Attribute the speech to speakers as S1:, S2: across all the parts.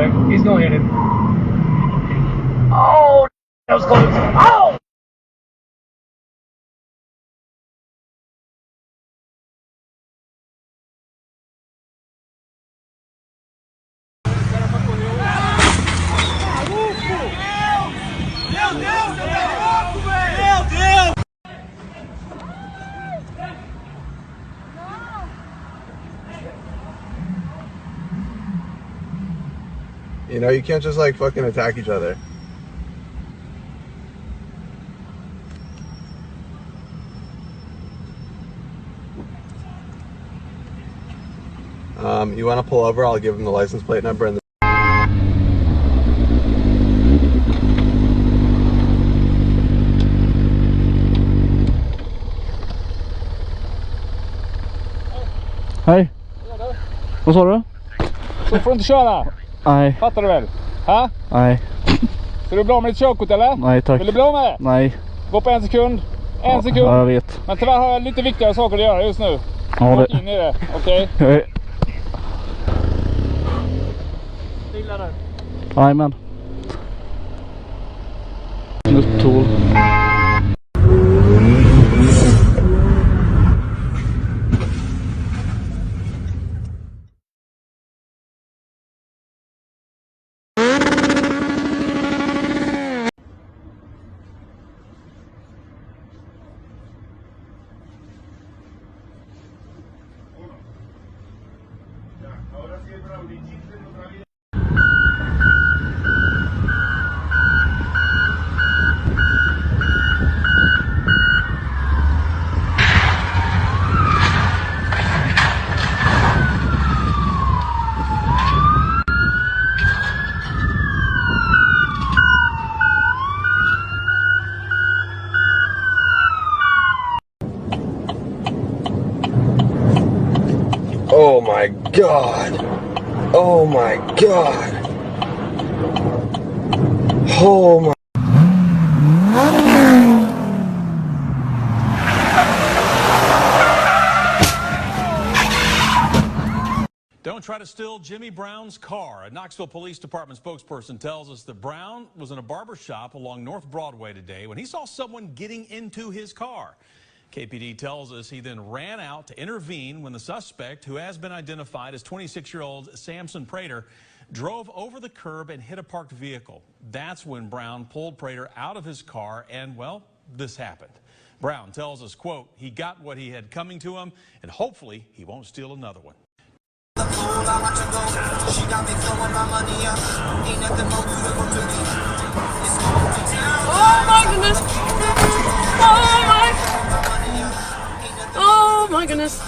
S1: wreck. He's gonna hit it. Oh, that was close. Oh!
S2: You know, you can't just like fucking attack each other. You want to pull over? I'll give him the license plate number and
S3: Hej. Vad sa du?
S4: Så får du inte köra?
S3: Nej.
S4: Fattar du väl? Ha?
S3: Nej.
S4: Ska du bli av med ditt körkort eller?
S3: Nej tack.
S4: Vill du bli av med det?
S3: Nej.
S4: Gå på en sekund. En sekund.
S3: Ja, jag vet.
S4: Men tyvärr har jag lite viktigare saker att göra just nu.
S3: Ja,
S4: Åk in i det, okej?
S3: Okay?
S1: Stilla där.
S3: Jajamän. Nuttol.
S2: oh my god. Oh my god. Oh my.
S5: Don't try to steal Jimmy Brown's car. A Knoxville Police Department spokesperson tells us that Brown was in a barber shop along North Broadway today when he saw someone getting into his car. KPD tells us he then ran out to intervene when the suspect, who has been identified as 26-year-old Samson Prater, drove over the curb and hit a parked vehicle. That's when Brown pulled Prater out of his car and, well, this happened. Brown tells us, quote, he got what he had coming to him and hopefully he won't steal another one.
S6: She got me throwing my money up. Ain't nothing more beautiful to me.
S7: Oh my goodness! Oh my goodness!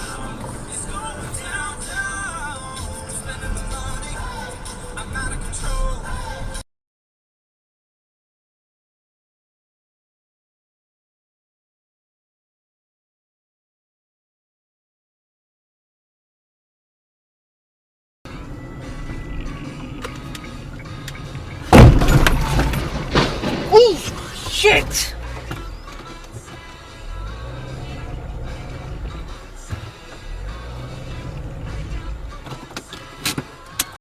S7: Oh shit!